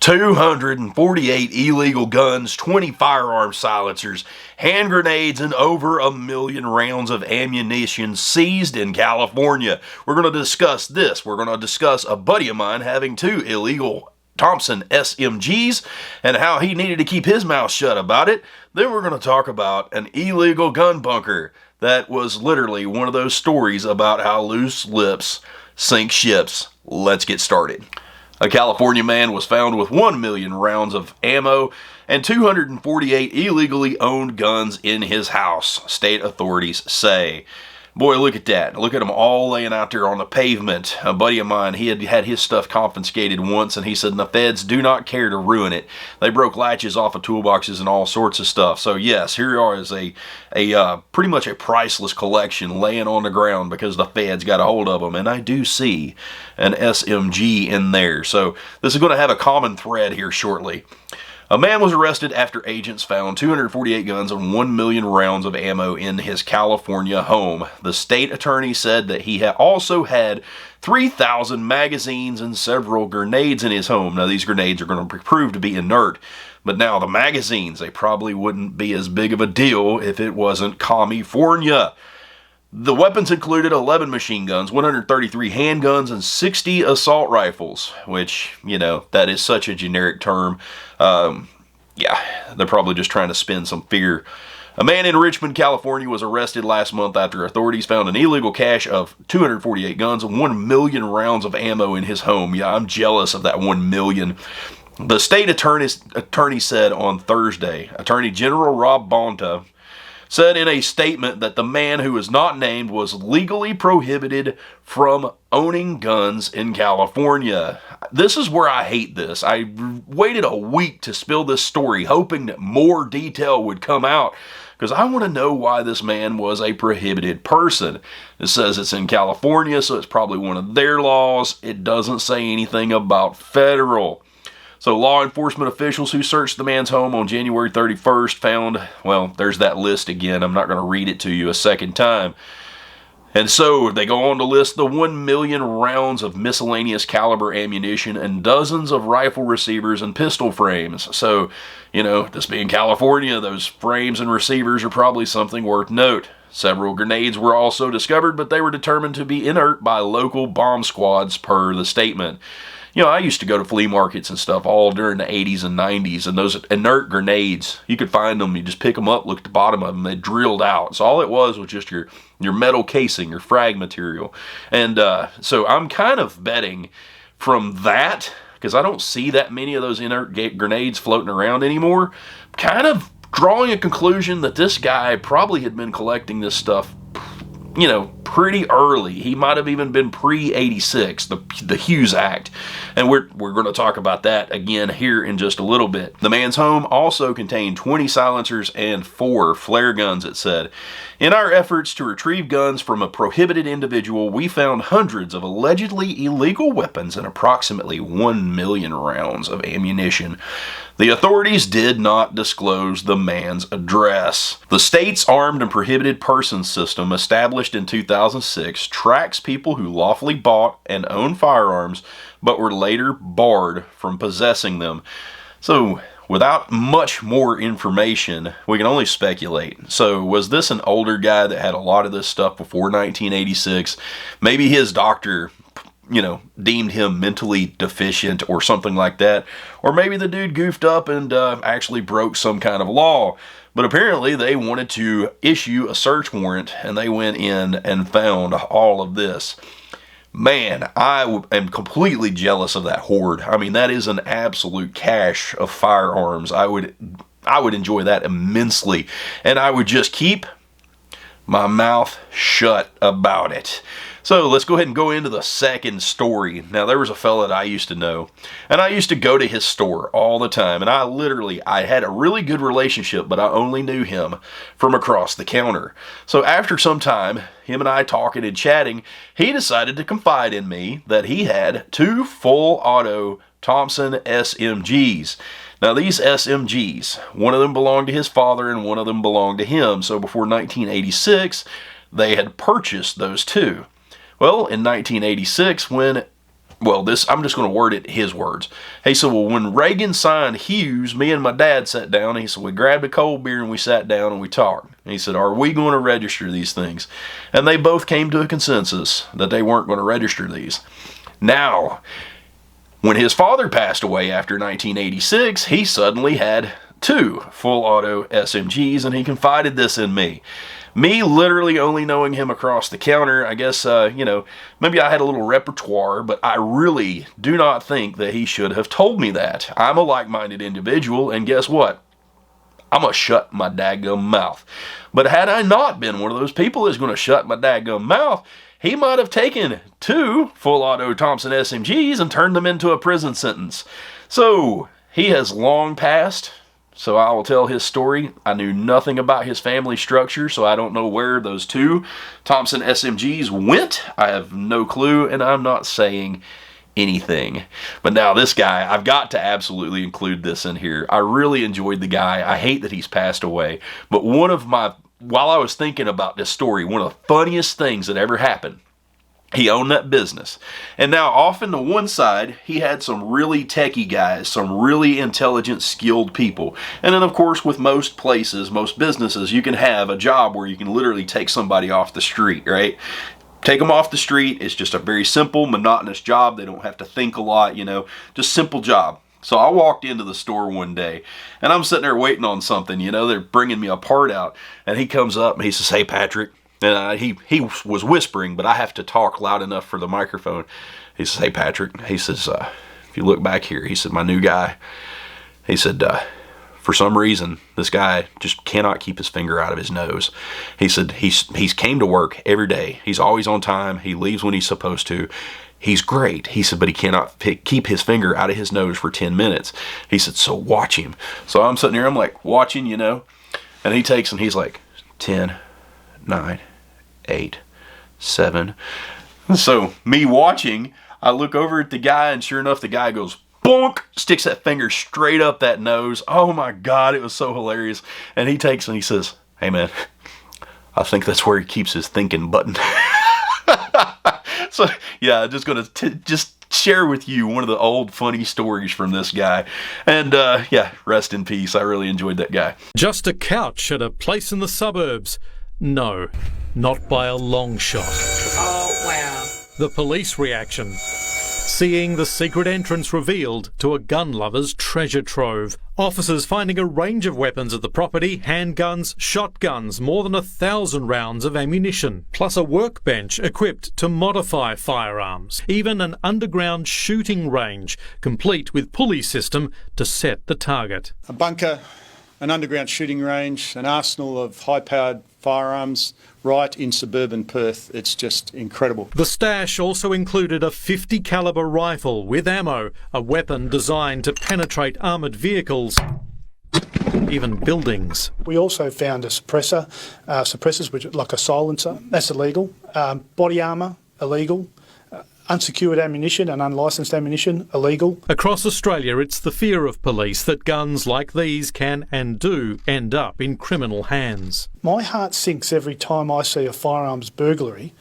248 illegal guns, 20 firearm silencers, hand grenades, and over 1 million rounds of ammunition seized in California. We're going to discuss this. We're going to discuss a buddy of mine having 2 illegal Thompson SMGs and how he needed to keep his mouth shut about it. Then we're going to talk about an illegal gun bunker that was literally one of those stories about how loose lips sink ships. Let's get started. A California man was found with 1 million rounds of ammo and 248 illegally owned guns in his house, state authorities say. Boy, look at that. Look at them all laying out there on the pavement. A buddy of mine, he had his stuff confiscated once, and he said the feds do not care to ruin it. They broke latches off of toolboxes and all sorts of stuff. So yes, here is a pretty much a priceless collection laying on the ground because the feds got a hold of them. And I do see an SMG in there. So this is going to have a common thread here shortly. A man was arrested after agents found 248 guns and 1 million rounds of ammo in his California home. The state attorney said that he also had 3,000 magazines and several grenades in his home. Now, these grenades are going to prove to be inert, but now the magazines, they probably wouldn't be as big of a deal if it wasn't California. The weapons included 11 machine guns, 133 handguns, and 60 assault rifles, which, you know, that is such a generic term. Yeah, they're probably just trying to spin some fear. A man in Richmond, California was arrested last month after authorities found an illegal cache of 248 guns and 1 million rounds of ammo in his home. Yeah, I'm jealous of that 1 million. The state attorney said on Thursday, Attorney General Rob Bonta said in a statement that the man who was not named was legally prohibited from owning guns in California. This is where I hate this. I waited a week to spill this story, hoping that more detail would come out, because I want to know why this man was a prohibited person. It says it's in California, so it's probably one of their laws. It doesn't say anything about federal. So law enforcement officials who searched the man's home on January 31st found, well, there's that list again. I'm not going to read it to you a second time. And so they go on to list the 1 million rounds of miscellaneous caliber ammunition and dozens of rifle receivers and pistol frames. So, you know, this being California, those frames and receivers are probably something worth note. Several grenades were also discovered, but they were determined to be inert by local bomb squads per the statement. You know, I used to go to flea markets and stuff all during the 80s and 90s, and those inert grenades, you could find them, you just pick them up, look at the bottom of them, they drilled out. So all it was just your metal casing, your frag material. And so I'm kind of betting from that, because I don't see that many of those inert grenades floating around anymore, kind of drawing a conclusion that this guy probably had been collecting this stuff, you know, pretty early. He might have even been pre-86, the Hughes Act. And we're going to talk about that again here in just a little bit. The man's home also contained 20 silencers and 4 flare guns, it said. In our efforts to retrieve guns from a prohibited individual, we found hundreds of allegedly illegal weapons and approximately 1 million rounds of ammunition. The authorities did not disclose the man's address. The state's Armed and Prohibited Persons System, established in 2006, tracks people who lawfully bought and owned firearms but were later barred from possessing them. So, without much more information, we can only speculate. So, was this an older guy that had a lot of this stuff before 1986? Maybe his doctor, you know, deemed him mentally deficient or something like that. Or maybe the dude goofed up and actually broke some kind of law. But apparently they wanted to issue a search warrant, and they went in and found all of this. Man, I am completely jealous of that hoard. I mean, that is an absolute cache of firearms. I would enjoy that immensely. And I would just keep my mouth shut about it. So let's go ahead and go into the second story. Now, there was a fella that I used to know, and I used to go to his store all the time, and I had a really good relationship, but I only knew him from across the counter. So after some time, him and I talking and chatting, he decided to confide in me that he had 2 full auto Thompson SMGs. Now, these SMGs, one of them belonged to his father and one of them belonged to him. So before 1986, they had purchased those 2. Well, in 1986, when Well, I'm just going to word it his words. He said, well, when Reagan signed Hughes, me and my dad sat down. He said, we grabbed a cold beer and we sat down and we talked. And he said, are we going to register these things? And they both came to a consensus that they weren't going to register these. Now, when his father passed away after 1986, he suddenly had 2 full auto SMGs, and he confided this in me. Me literally only knowing him across the counter, I guess, maybe I had a little repertoire, but I really do not think that he should have told me that. I'm a like-minded individual, and guess what? I'm going to shut my daggum mouth. But had I not been one of those people that's going to shut my daggum mouth, he might have taken 2 full auto Thompson SMGs and turned them into a prison sentence. So, he has long passed. So I will tell his story. I knew nothing about his family structure, so I don't know where those 2 Thompson SMGs went. I have no clue, and I'm not saying anything. But now this guy, I've got to absolutely include this in here. I really enjoyed the guy. I hate that he's passed away. But while I was thinking about this story, one of the funniest things that ever happened, he owned that business. And now off in the one side, he had some really techie guys, some really intelligent, skilled people. And then of course, with most places, most businesses, you can have a job where you can literally take somebody off the street, right? Take them off the street. It's just a very simple, monotonous job. They don't have to think a lot, just simple job. So I walked into the store one day, and I'm sitting there waiting on something, they're bringing me a part out. And he comes up and he says, hey, Patrick. And he was whispering, but I have to talk loud enough for the microphone. He says, hey, Patrick. He says, if you look back here, he said, my new guy. He said, for some reason, this guy just cannot keep his finger out of his nose. He said, he's came to work every day. He's always on time. He leaves when he's supposed to. He's great. He said, but he cannot keep his finger out of his nose for 10 minutes. He said, so watch him. So I'm sitting here, I'm like watching, and he takes and he's like, 10, 9, 8, 7. So me watching, I look over at the guy, and sure enough, the guy goes bonk, sticks that finger straight up that nose. Oh my God, it was so hilarious. And he takes and he says, hey man, I think that's where he keeps his thinking button. So yeah, just gonna just share with you one of the old funny stories from this guy. And rest in peace. I really enjoyed that guy. Just a couch at a place in the suburbs. No, not by a long shot. Oh, wow. The police reaction. Seeing the secret entrance revealed to a gun lover's treasure trove. Officers finding a range of weapons at the property, handguns, shotguns, more than 1,000 rounds of ammunition, plus a workbench equipped to modify firearms. Even an underground shooting range, complete with pulley system to set the target. A bunker, an underground shooting range, an arsenal of high-powered firearms right in suburban Perth. It's just incredible. The stash also included a .50 caliber rifle with ammo, a weapon designed to penetrate armoured vehicles, even buildings. We also found a suppressors, which are like a silencer. That's illegal. Body armour, illegal. Unsecured ammunition and unlicensed ammunition, illegal. Across Australia, it's the fear of police that guns like these can and do end up in criminal hands. My heart sinks every time I see a firearms burglary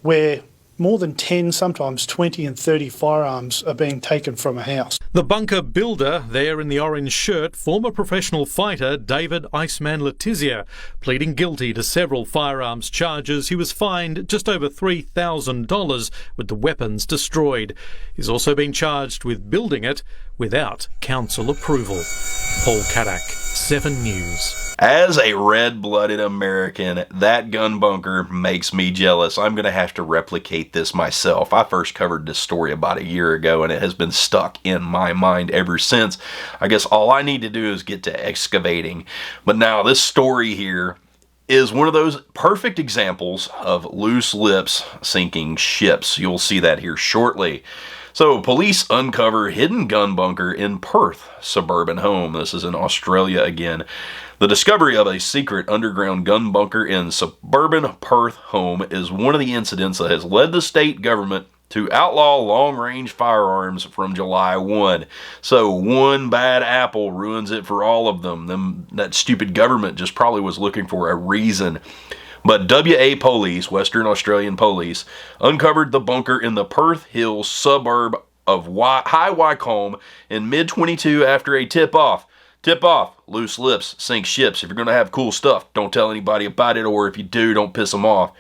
where more than 10, sometimes 20 and 30 firearms are being taken from a house. The bunker builder, there in the orange shirt, former professional fighter David Iceman Letizia, pleading guilty to several firearms charges. He was fined just over $3,000 with the weapons destroyed. He's also been charged with building it without council approval. Paul Kadak, 7 News. As a red-blooded American, that gun bunker makes me jealous. I'm going to have to replicate this myself. I first covered this story about a year ago, and it has been stuck in my mind ever since. I guess all I need to do is get to excavating. But now this story here is one of those perfect examples of loose lips sinking ships. You'll see that here shortly. So, police uncover hidden gun bunker in Perth suburban home. This is in Australia again. The discovery of a secret underground gun bunker in suburban Perth home is one of the incidents that has led the state government to outlaw long-range firearms from July 1. So one bad apple ruins it for all of them. That stupid government just probably was looking for a reason. But WA Police, Western Australian Police, uncovered the bunker in the Perth Hills suburb of High Wycombe in mid-22 after a tip-off. Tip-off, loose lips, sink ships. If you're going to have cool stuff, don't tell anybody about it, or if you do, don't piss them off.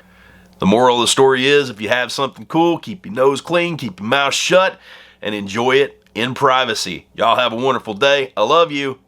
The moral of the story is, if you have something cool, keep your nose clean, keep your mouth shut, and enjoy it in privacy. Y'all have a wonderful day. I love you.